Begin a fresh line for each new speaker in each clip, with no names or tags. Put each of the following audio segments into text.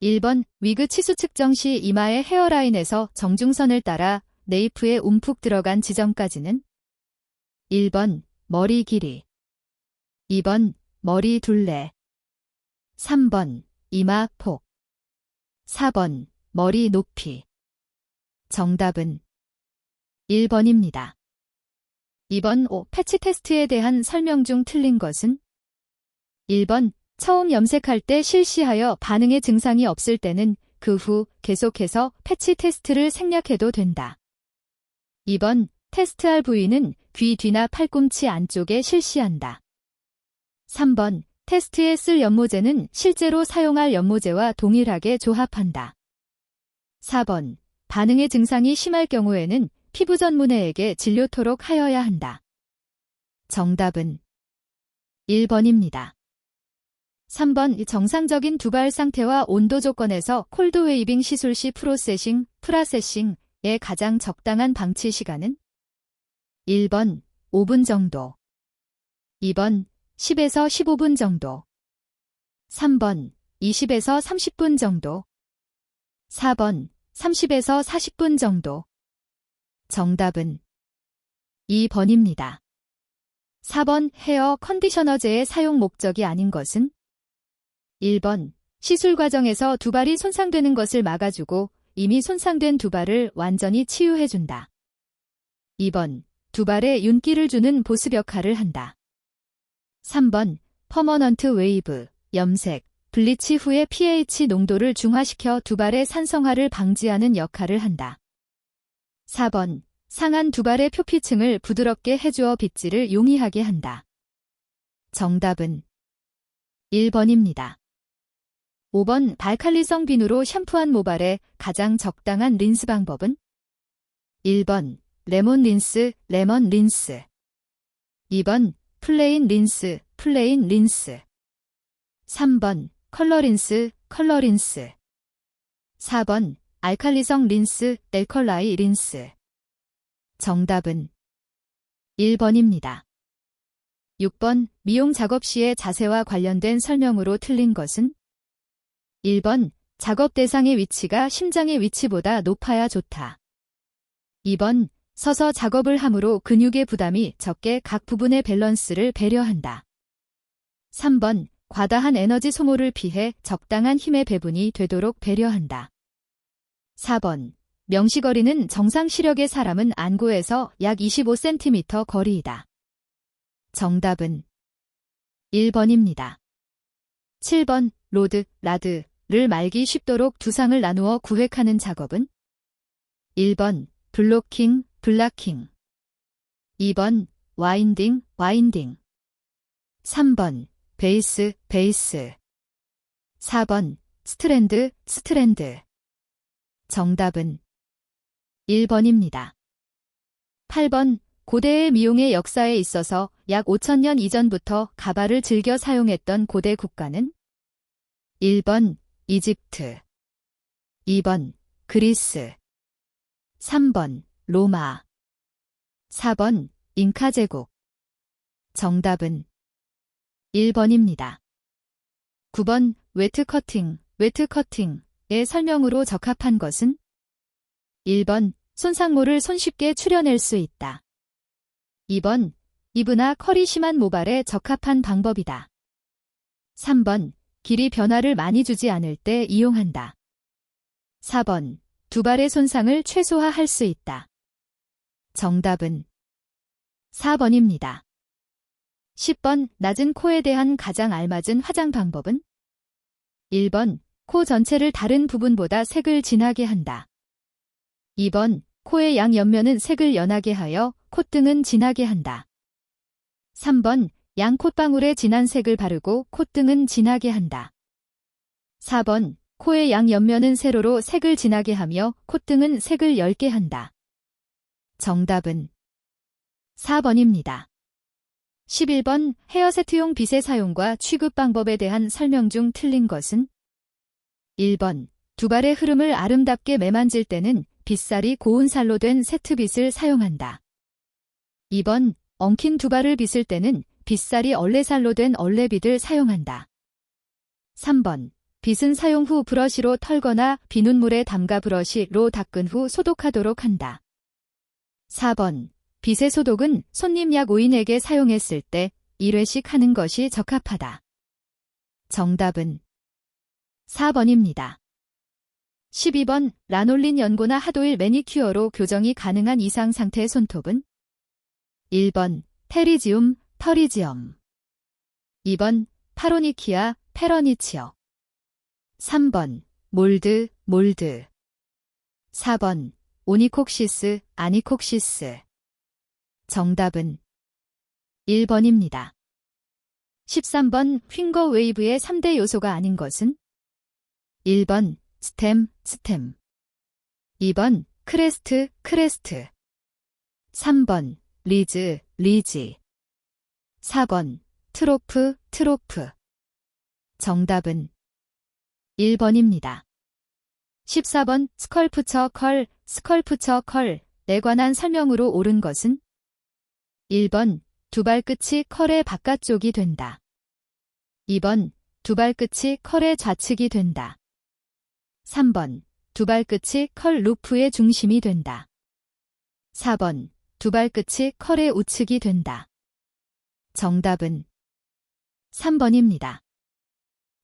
1번 위그 치수 측정 시 이마의 헤어라인에서 정중선을 따라 네이프에 움푹 들어간 지점까지는 1번 머리 길이, 2번 머리 둘레, 3번 이마 폭, 4번 머리 높이. 정답은 1번입니다. 2번 패치 테스트에 대한 설명 중 틀린 것은 1번 처음 염색할 때 실시하여 반응의 증상이 없을 때는 그 후 계속해서 패치 테스트를 생략해도 된다. 2번 테스트할 부위는 귀 뒤나 팔꿈치 안쪽에 실시한다. 3번 테스트에 쓸 연모제는 실제로 사용할 연모제와 동일하게 조합한다. 4번 반응의 증상이 심할 경우에는 피부 전문의에게 진료토록 하여야 한다. 정답은 1번입니다. 3번 정상적인 두발 상태와 온도 조건에서 콜드 웨이빙 시술 시 프로세싱의 가장 적당한 방치 시간은 1번 5분 정도, 2번 10에서 15분 정도, 3번 20에서 30분 정도, 4번 30에서 40분 정도. 정답은 2번입니다. 4번 헤어 컨디셔너제의 사용 목적이 아닌 것은 1번 시술 과정에서 두발이 손상되는 것을 막아주고 이미 손상된 두발을 완전히 치유해준다. 2번 두발에 윤기를 주는 보습 역할을 한다. 3번 퍼머넌트 웨이브, 염색, 블리치 후의 pH 농도를 중화시켜 두발의 산성화를 방지하는 역할을 한다. 4번 상한 두발의 표피층을 부드럽게 해주어 빗질을 용이하게 한다. 정답은 1번입니다. 5번 발칼리성 비누로 샴푸한 모발에 가장 적당한 린스 방법은 1번 레몬 린스, 2번 플레인 린스, 3번 컬러 린스, 4번 알칼리성 린스, 델컬라이 린스. 정답은 1번입니다. 6번 미용 작업 시의 자세와 관련된 설명으로 틀린 것은 1번 작업 대상의 위치가 심장의 위치보다 높아야 좋다. 2번 서서 작업을 함으로 근육의 부담이 적게 각 부분의 밸런스를 배려한다. 3번 과다한 에너지 소모를 피해 적당한 힘의 배분이 되도록 배려한다. 4번 명시거리는 정상 시력의 사람은 안구에서 약 25cm 거리이다. 정답은 1번입니다. 7번 로드, 라드를 말기 쉽도록 두상을 나누어 구획하는 작업은 1번 블로킹, 블라킹, 2번 와인딩, 3번 베이스, 4번 스트랜드. 정답은 1번입니다. 8번 고대의 미용의 역사에 있어서 약 5,000년 이전부터 가발을 즐겨 사용했던 고대 국가는 1번 이집트, 2번 그리스, 3번 로마, 4번 잉카 제국. 정답은 1번입니다. 9번 웨트 커팅의 설명으로 적합한 것은 1번 손상모를 손쉽게 추려낼 수 있다. 2번 이브나 컬이 심한 모발에 적합한 방법이다. 3번 길이 변화를 많이 주지 않을 때 이용한다. 4번 두발의 손상을 최소화할 수 있다. 정답은 4번입니다. 10번 낮은 코에 대한 가장 알맞은 화장 방법은 1번 코 전체를 다른 부분보다 색을 진하게 한다. 2번 코의 양 옆면은 색을 연하게 하여 콧등은 진하게 한다. 3번 양 콧방울에 진한 색을 바르고 콧등은 진하게 한다. 4번 코의 양 옆면은 세로로 색을 진하게 하며 콧등은 색을 엷게 한다. 정답은 4번입니다. 11번 헤어세트용 빗의 사용과 취급 방법에 대한 설명 중 틀린 것은 1번 두발의 흐름을 아름답게 매만질 때는 빗살이 고운 살로 된 세트빗을 사용한다. 2번 엉킨 두발을 빗을 때는 빗살이 얼레살로 된 얼레빗을 사용한다. 3번 빗은 사용 후 브러쉬로 털거나 비눗물에 담가 브러쉬로 닦은 후 소독하도록 한다. 4번. 빗의 소독은 손님 약 5인에게 사용했을 때 1회씩 하는 것이 적합하다. 정답은 4번입니다. 12번. 라놀린 연고나 하도일 매니큐어로 교정이 가능한 이상 상태의 손톱은? 1번. 테리지움, 터리지엄. 2번. 파로니키아, 페러니치어. 3번. 몰드, 몰드. 4번. 오니콕시스, 아니콕시스. 정답은 1번입니다. 13번. 핑거 웨이브의 3대 요소가 아닌 것은? 1번. 스템, 스템. 2번. 크레스트, 크레스트. 3번. 리즈, 리지. 4번. 트로프, 트로프. 정답은 1번입니다. 14번. 스컬프처 컬, 스컬프처 컬에 관한 설명으로 옳은 것은? 1번. 두 발끝이 컬의 바깥쪽이 된다. 2번. 두 발끝이 컬의 좌측이 된다. 3번. 두 발끝이 컬 루프의 중심이 된다. 4번. 두 발끝이 컬의 우측이 된다. 정답은 3번입니다.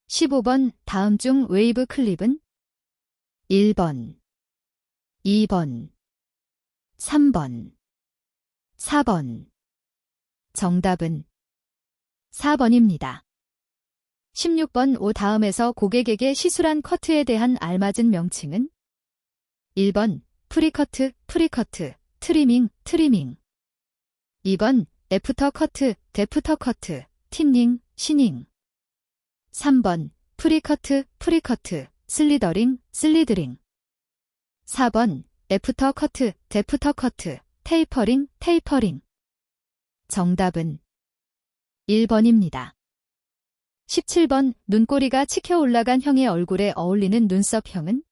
15번. 다음 중 웨이브 클립은? 1번, 2번, 3번, 4번. 정답은 4번입니다. 16번. 오 다음에서 고객에게 시술한 커트에 대한 알맞은 명칭은? 1번. 프리커트, 프리커트, 트리밍, 트리밍. 2번. 애프터 커트, 데프터 커트, 틴닝, 시닝. 3번. 프리커트, 프리커트, 슬리더링, 슬리드링. 4번. 애프터 커트, 데프터 커트, 테이퍼링, 테이퍼링. 정답은 1번입니다. 17번. 눈꼬리가 치켜 올라간 형의 얼굴에 어울리는 눈썹형은?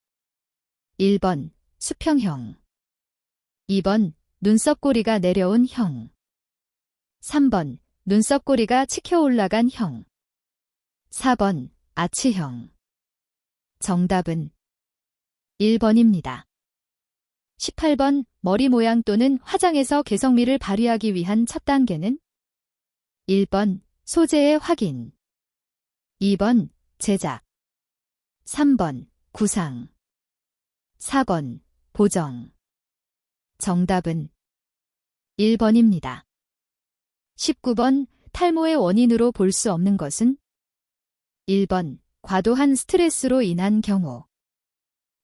1번. 수평형. 2번. 눈썹꼬리가 내려온 형. 3번. 눈썹꼬리가 치켜 올라간 형. 4번. 아치형. 정답은 1번입니다. 18번. 머리 모양 또는 화장에서 개성미를 발휘하기 위한 첫 단계는? 1번. 소재의 확인. 2번. 제작. 3번. 구상. 4번. 보정. 정답은 1번입니다. 19번. 탈모의 원인으로 볼 수 없는 것은? 1번. 과도한 스트레스로 인한 경우.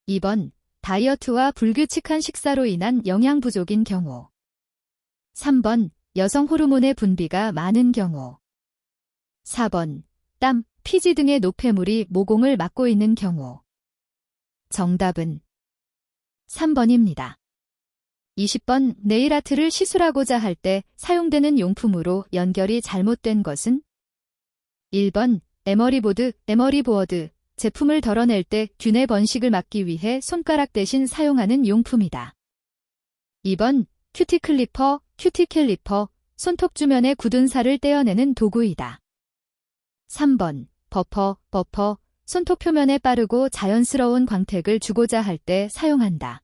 2번. 다이어트와 불규칙한 식사로 인한 영양 부족인 경우. 3번. 여성 호르몬의 분비가 많은 경우. 4번. 땀, 피지 등의 노폐물이 모공을 막고 있는 경우. 정답은 3번입니다. 20번. 네일아트를 시술하고자 할 때 사용되는 용품으로 연결이 잘못된 것은? 1번. 에머리보드, 에머리보어드. 제품을 덜어낼 때 균의 번식을 막기 위해 손가락 대신 사용하는 용품이다. 2번. 큐티클리퍼, 큐티캘리퍼. 손톱 주변의 굳은 살을 떼어내는 도구이다. 3번. 버퍼, 버퍼. 손톱 표면에 빠르고 자연스러운 광택을 주고자 할 때 사용한다.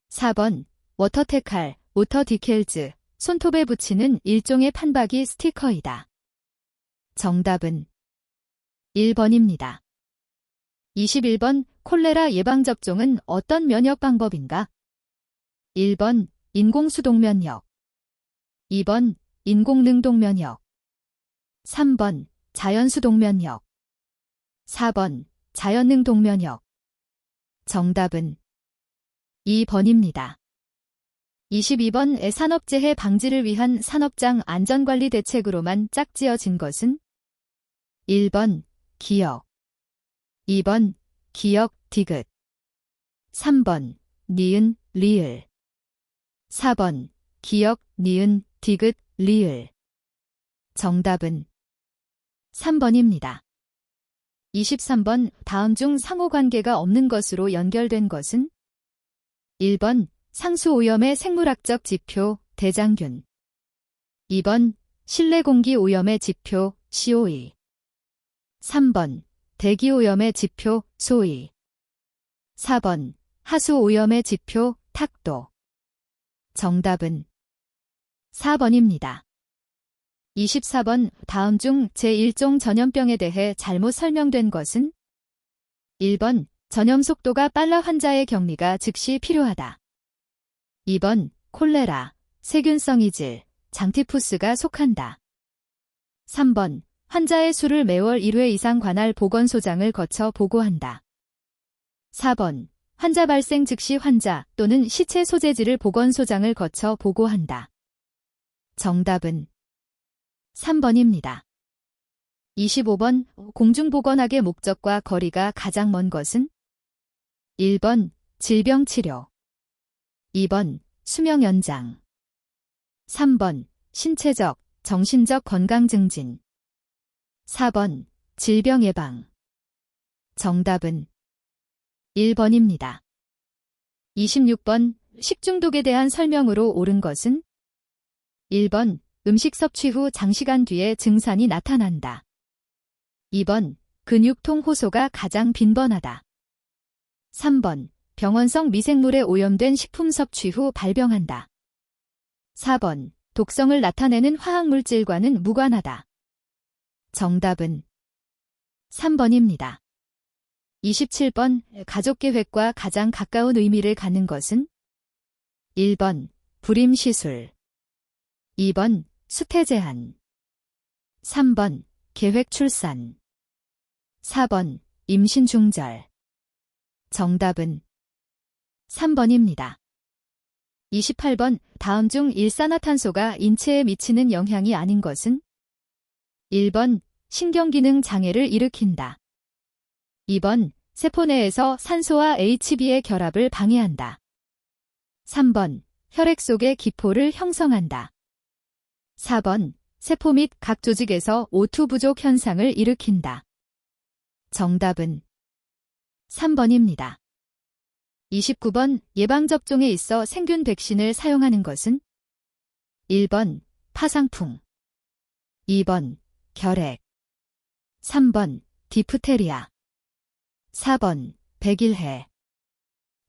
4번. 워터테칼, 워터 디켈즈. 손톱에 붙이는 일종의 판박이 스티커이다. 정답은 1번입니다. 21번. 콜레라 예방접종은 어떤 면역 방법인가? 1번. 인공수동면역. 2번. 인공능동면역. 3번. 자연수동면역. 4번. 자연능동면역. 정답은 2번입니다. 22번. 산업재해 방지를 위한 산업장 안전관리 대책으로만 짝지어진 것은? 1번. 기역. 2번. 기역, 디귿. 3번. 니은, 리을. 4번. 기역, 니은, 디귿, 리을. 정답은 3번입니다. 23번. 다음 중 상호관계가 없는 것으로 연결된 것은? 1번. 상수오염의 생물학적 지표, 대장균. 2번. 실내 공기 오염의 지표, CO2. 3번. 대기오염의 지표, 소위. 4번, 하수오염의 지표, 탁도. 정답은 4번입니다. 24번, 다음 중 제1종 전염병에 대해 잘못 설명된 것은? 1번, 전염 속도가 빨라 환자의 격리가 즉시 필요하다. 2번, 콜레라, 세균성 이질, 장티푸스가 속한다. 3번, 환자의 수를 매월 1회 이상 관할 보건소장을 거쳐 보고한다. 4번, 환자 발생 즉시 환자 또는 시체 소재지를 보건소장을 거쳐 보고한다. 정답은 3번입니다. 25번, 공중보건학의 목적과 거리가 가장 먼 것은? 1번, 질병치료. 2번, 수명 연장. 3번, 신체적, 정신적 건강 증진. 4번, 질병 예방. 정답은 1번입니다. 26번, 식중독에 대한 설명으로 옳은 것은? 1번, 음식 섭취 후 장시간 뒤에 증산이 나타난다. 2번, 근육통 호소가 가장 빈번하다. 3번, 병원성 미생물에 오염된 식품 섭취 후 발병한다. 4번, 독성을 나타내는 화학물질과는 무관하다. 정답은 3번입니다. 27번, 가족계획과 가장 가까운 의미를 갖는 것은? 1번, 불임시술. 2번, 수태 제한. 3번, 계획 출산. 4번, 임신 중절. 정답은 3번입니다. 28번, 다음 중 일산화탄소가 인체에 미치는 영향이 아닌 것은? 1번, 신경기능 장애를 일으킨다. 2번, 세포 내에서 산소와 HB의 결합을 방해한다. 3번, 혈액 속의 기포를 형성한다. 4번, 세포 및 각 조직에서 O2 부족 현상을 일으킨다. 정답은 3번입니다. 29번, 예방접종에 있어 생균 백신을 사용하는 것은? 1번, 파상풍. 2번, 결핵. 3번, 디프테리아. 4번, 백일해.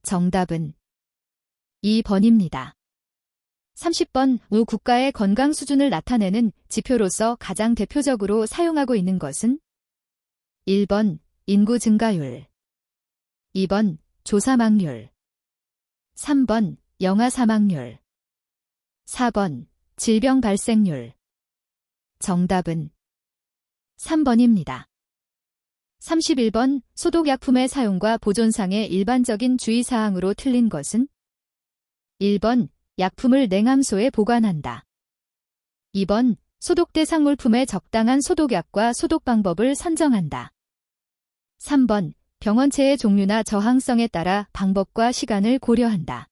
정답은 2번입니다. 30번, 우 국가의 건강 수준을 나타내는 지표로서 가장 대표적으로 사용하고 있는 것은? 1번, 인구 증가율. 2번, 조사망률. 3번, 영아 사망률. 4번, 질병 발생률. 정답은 3번입니다. 31번, 소독약품의 사용과 보존상의 일반적인 주의사항으로 틀린 것은? 1번, 약품을 냉암소에 보관한다. 2번, 소독 대상 물품의 적당한 소독약과 소독 방법을 선정한다. 3번, 병원체의 종류나 저항성에 따라 방법과 시간을 고려한다.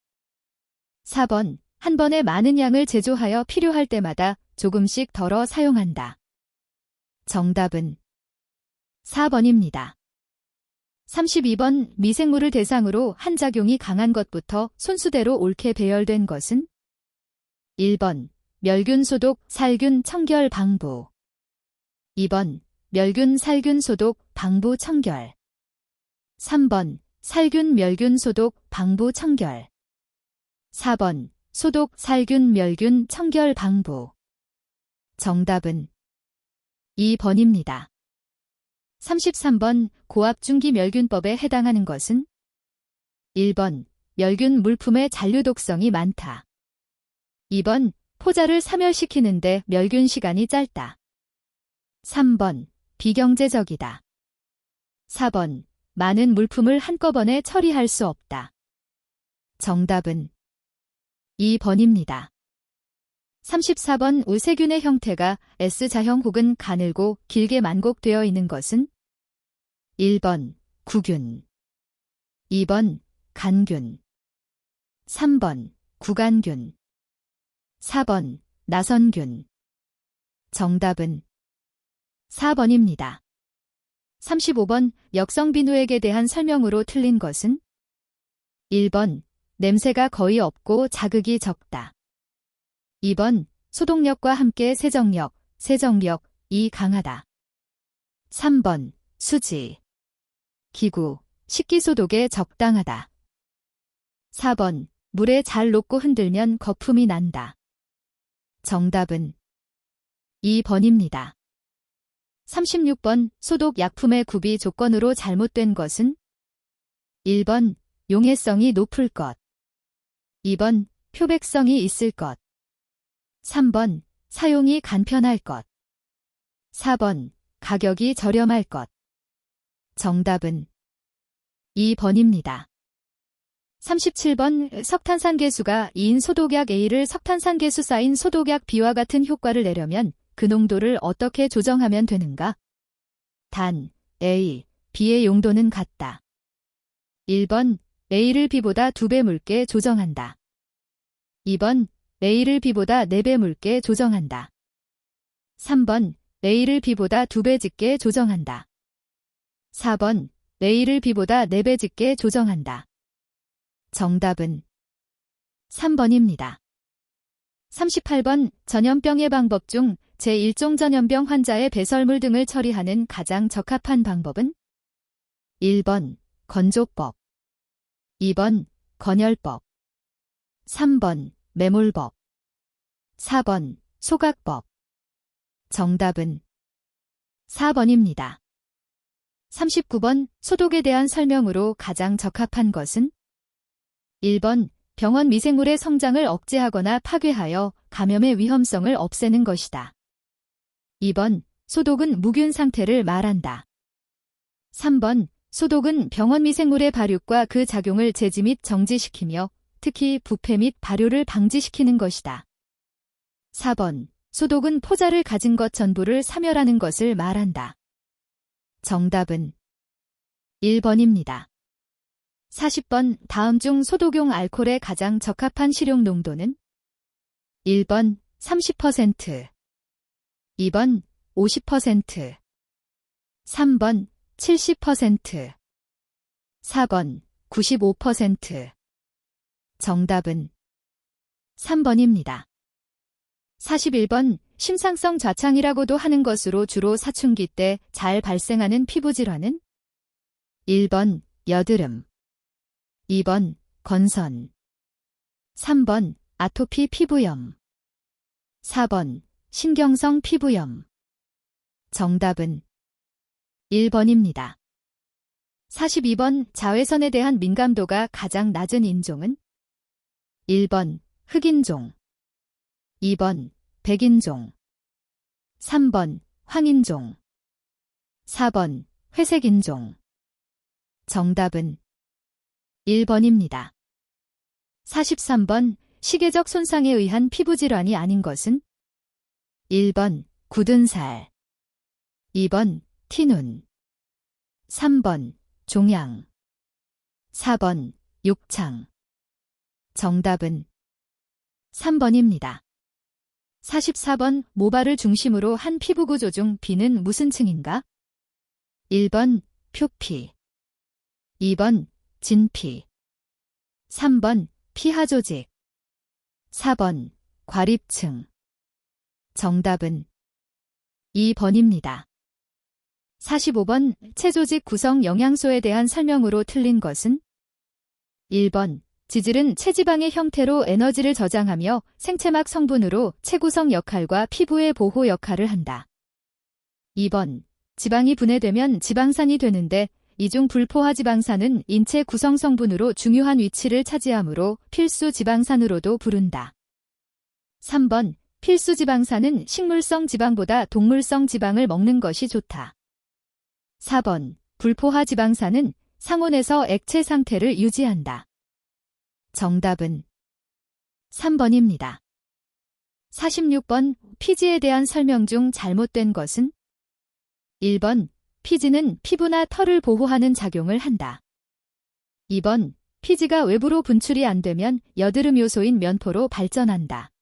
4번, 한 번에 많은 양을 제조하여 필요할 때마다 조금씩 덜어 사용한다. 정답은 4번입니다. 32번, 미생물을 대상으로 한작용이 강한 것부터 손수대로 옳게 배열된 것은? 1번, 멸균 소독, 살균 청결 방부. 2번, 멸균 살균 소독, 방부 청결. 3번, 살균 멸균 소독, 방부 청결. 4번, 소독 살균 멸균 청결 방부. 정답은 2번입니다. 33번, 고압중기 멸균법에 해당하는 것은? 1번, 멸균 물품의 잔류독성이 많다. 2번, 포자를 사멸시키는데 멸균 시간이 짧다. 3번, 비경제적이다. 4번, 많은 물품을 한꺼번에 처리할 수 없다. 정답은 2번입니다. 34번, 우세균의 형태가 S자형 혹은 가늘고 길게 만곡되어 있는 것은? 1번, 구균. 2번, 간균. 3번, 구간균. 4번, 나선균. 정답은 4번입니다. 35번, 역성비누액에 대한 설명으로 틀린 것은? 1번, 냄새가 거의 없고 자극이 적다. 2번, 소독력과 함께 세정력이 강하다. 3번, 수지. 기구, 식기소독에 적당하다. 4번, 물에 잘 녹고 흔들면 거품이 난다. 정답은 2번입니다. 36번, 소독약품의 구비 조건으로 잘못된 것은? 1번, 용해성이 높을 것. 2번, 표백성이 있을 것. 3번, 사용이 간편할 것. 4번, 가격이 저렴할 것. 정답은 2번입니다. 37번, 석탄산계수가 2인 소독약 A를 석탄산계수 쌓인 소독약 B와 같은 효과를 내려면 그 농도를 어떻게 조정하면 되는가? 단, A, B의 용도는 같다. 1번, A를 B보다 2배 묽게 조정한다. 2번, A를 B보다 4배 묽게 조정한다. 3번, A를 B보다 2배 짙게 조정한다. 4번, A를 B보다 4배 짙게 조정한다. 정답은 3번입니다. 38번, 전염병의 방법 중 제1종 전염병 환자의 배설물 등을 처리하는 가장 적합한 방법은? 1번, 건조법. 2번, 건열법. 3번, 매몰법. 4번, 소각법. 정답은 4번입니다. 39번, 소독에 대한 설명으로 가장 적합한 것은? 1번, 병원 미생물의 성장을 억제하거나 파괴하여 감염의 위험성을 없애는 것이다. 2번, 소독은 무균 상태를 말한다. 3번, 소독은 병원 미생물의 발육과 그 작용을 제지 및 정지시키며 특히 부패 및 발효를 방지시키는 것이다. 4번, 소독은 포자를 가진 것 전부를 사멸하는 것을 말한다. 정답은 1번입니다. 40번, 다음 중 소독용 알코올의 가장 적합한 식용 농도는? 1번, 30%. 2번, 50%. 3번, 70%. 4번, 95%. 정답은 3번입니다. 41번, 심상성 좌창이라고도 하는 것으로 주로 사춘기 때 잘 발생하는 피부질환은? 1번, 여드름. 2번, 건선. 3번, 아토피 피부염. 4번, 신경성 피부염. 정답은 1번입니다. 42번, 자외선에 대한 민감도가 가장 낮은 인종은? 1번, 흑인종. 2번, 백인종. 3번, 황인종. 4번, 회색인종. 정답은 1번입니다. 43번, 시계적 손상에 의한 피부질환이 아닌 것은? 1번, 굳은 살. 2번, 티눈. 3번, 종양. 4번, 욕창. 정답은 3번입니다. 44번, 모발을 중심으로 한 피부구조 중 B는 무슨 층인가? 1번, 표피. 2번, 진피. 3번, 피하조직. 4번, 과립층. 정답은 2번입니다. 45번, 체조직 구성 영양소에 대한 설명으로 틀린 것은? 1번, 지질은 체지방의 형태로 에너지를 저장하며 생체막 성분으로 체구성 역할과 피부의 보호 역할을 한다. 2번, 지방이 분해되면 지방산이 되는데 이중 불포화 지방산은 인체 구성 성분으로 중요한 위치를 차지하므로 필수 지방산으로도 부른다. 3번, 필수 지방산은 식물성 지방보다 동물성 지방을 먹는 것이 좋다. 4번, 불포화 지방산은 상온에서 액체 상태를 유지한다. 정답은 3번입니다. 46번, 피지에 대한 설명 중 잘못된 것은? 1번, 피지는 피부나 털을 보호하는 작용을 한다. 2번, 피지가 외부로 분출이 안 되면 여드름 요소인 면포로 발전한다.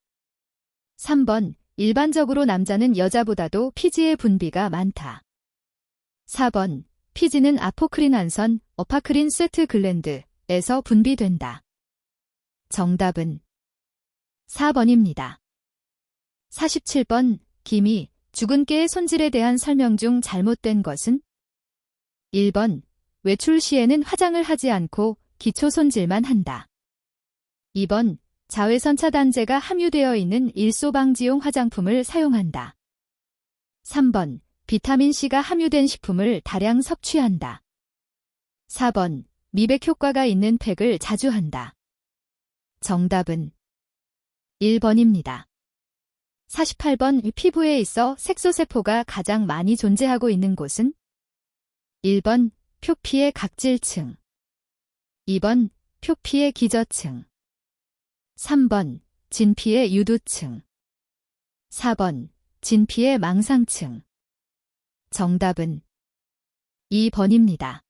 3번, 일반적으로 남자는 여자보다도 피지의 분비가 많다. 4번, 피지는 아포크린한선, 어파크린 스웨트 글랜드에서 분비된다. 정답은 4번입니다. 47번, 기미, 죽은 깨의 손질에 대한 설명 중 잘못된 것은? 1번, 외출 시에는 화장을 하지 않고 기초 손질만 한다. 2번, 자외선 차단제가 함유되어 있는 일소방지용 화장품을 사용한다. 3번, 비타민C가 함유된 식품을 다량 섭취한다. 4번, 미백 효과가 있는 팩을 자주 한다. 정답은 1번입니다. 48번, 피부에 있어 색소세포가 가장 많이 존재하고 있는 곳은? 1번, 표피의 각질층. 2번, 표피의 기저층. 3번, 진피의 유두층. 4번, 진피의 망상층. 정답은 2번입니다.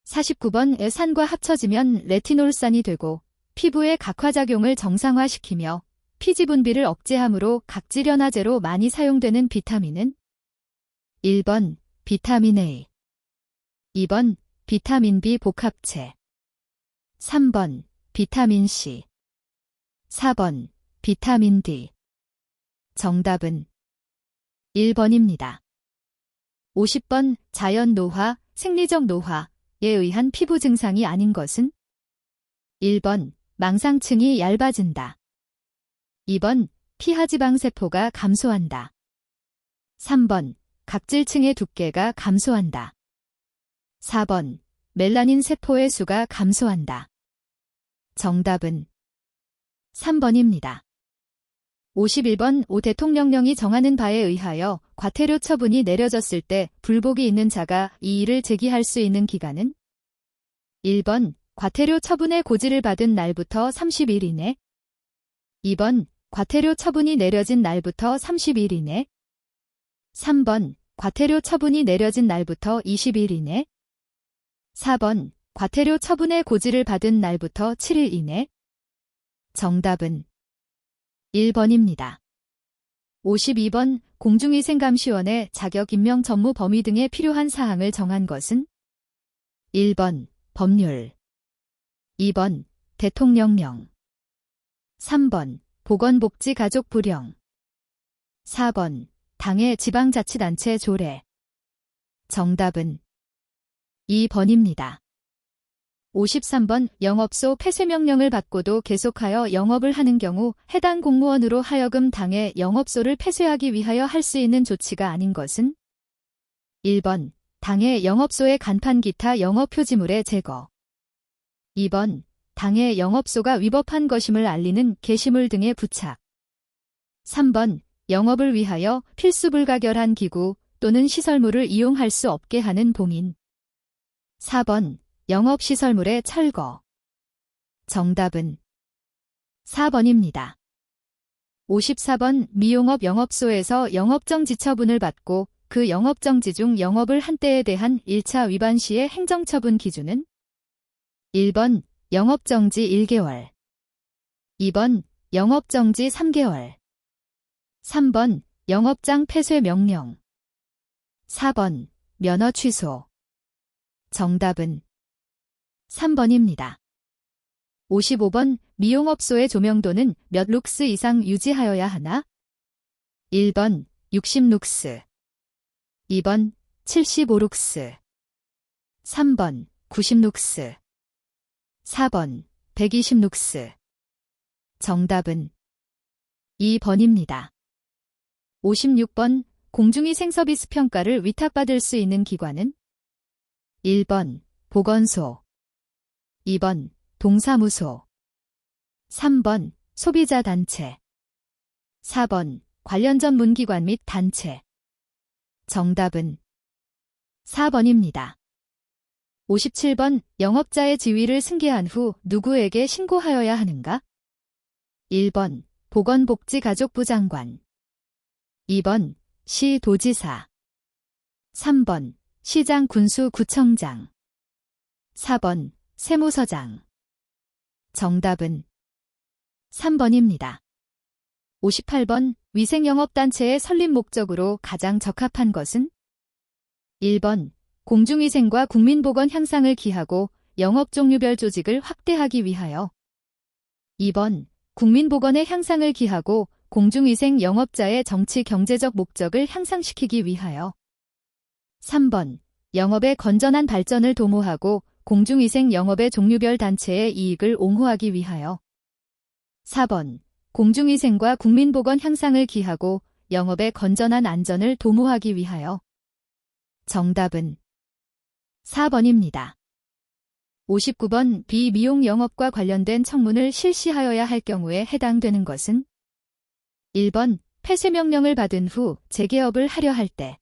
49번, 산과 합쳐지면 레티놀산이 되고 피부의 각화작용을 정상화시키며 피지 분비를 억제하므로 각질연화제로 많이 사용되는 비타민은? 1번, 비타민 A. 2번, 비타민 B 복합체. 3번, 비타민 C. 4번, 비타민 D. 정답은 1번입니다. 50번, 자연 노화, 생리적 노화에 의한 피부 증상이 아닌 것은? 1번, 망상층이 얇아진다. 2번, 피하지방세포가 감소한다. 3번, 각질층의 두께가 감소한다. 4번, 멜라닌 세포의 수가 감소한다. 정답은 3번입니다. 51번, 오 대통령령이 정하는 바에 의하여 과태료 처분이 내려졌을 때 불복이 있는 자가 이의를 제기할 수 있는 기간은? 1번, 과태료 처분의 고지를 받은 날부터 30일 이내. 2번, 과태료 처분이 내려진 날부터 30일 이내. 3번, 과태료 처분이 내려진 날부터 20일 이내. 4번, 과태료 처분의 고지를 받은 날부터 7일 이내. 정답은 1번입니다. 52번, 공중위생감시원의 자격 임명 전무 범위 등에 필요한 사항을 정한 것은? 1번, 법률. 2번, 대통령령. 3번, 보건복지가족부령. 4번, 당의 지방자치단체 조례. 정답은 2번입니다. 53번, 영업소 폐쇄명령을 받고도 계속하여 영업을 하는 경우 해당 공무원으로 하여금 당의 영업소를 폐쇄하기 위하여 할 수 있는 조치가 아닌 것은? 1번, 당의 영업소의 간판 기타 영업표지물의 제거. 2번, 당의 영업소가 위법한 것임을 알리는 게시물 등의 부착. 3번, 영업을 위하여 필수 불가결한 기구 또는 시설물을 이용할 수 없게 하는 봉인. 4번, 영업시설물의 철거. 정답은 4번입니다. 54번, 미용업 영업소에서 영업정지 처분을 받고 그 영업정지 중 영업을 한 때에 대한 1차 위반 시의 행정처분 기준은? 1번, 영업정지 1개월. 2번, 영업정지 3개월. 3번, 영업장 폐쇄 명령. 4번, 면허 취소. 정답은 3번입니다. 55번, 미용업소의 조명도는 몇 룩스 이상 유지하여야 하나? 1번, 60룩스. 2번, 75룩스. 3번, 90룩스. 4번, 120룩스. 정답은 2번입니다. 56번, 공중위생서비스 평가를 위탁받을 수 있는 기관은? 1번, 보건소. 2번, 동사무소. 3번, 소비자단체. 4번, 관련 전문기관 및 단체. 정답은 4번입니다. 57번, 영업자의 지위를 승계한 후 누구에게 신고하여야 하는가? 1번, 보건복지가족부 장관. 2번, 시도지사. 3번, 시장 군수구청장. 4번, 세무서장. 정답은 3번입니다. 58번, 위생영업단체의 설립 목적으로 가장 적합한 것은? 1번, 공중위생과 국민보건 향상을 기하고 영업종류별 조직을 확대하기 위하여. 2번, 국민보건의 향상을 기하고 공중위생 영업자의 정치 경제적 목적을 향상시키기 위하여. 3번, 영업의 건전한 발전을 도모하고 공중위생 영업의 종류별 단체의 이익을 옹호하기 위하여. 4번. 공중위생과 국민보건 향상을 기하고 영업의 건전한 안전을 도모하기 위하여. 정답은 4번입니다. 59번. 비미용 영업과 관련된 청문을 실시하여야 할 경우에 해당되는 것은 1번. 폐쇄명령을 받은 후 재개업을 하려 할 때.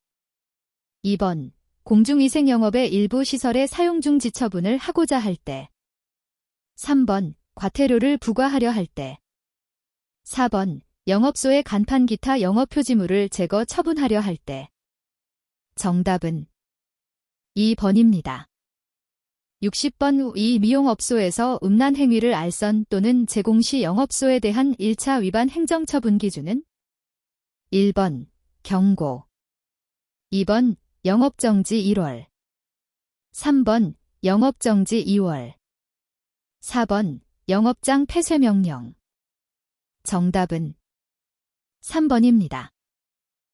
2번. 공중위생 영업의 일부 시설의 사용 중지 처분을 하고자 할 때. 3번. 과태료를 부과하려 할 때. 4번. 영업소의 간판 기타 영업 표지물을 제거 처분하려 할 때. 정답은 2번입니다. 60번. 이 미용업소에서 음란 행위를 알선 또는 제공 시 영업소에 대한 1차 위반 행정처분 기준은 1번. 경고. 2번. 영업정지 1월. 3번. 영업정지 2월. 4번. 영업장 폐쇄명령. 정답은 3번입니다.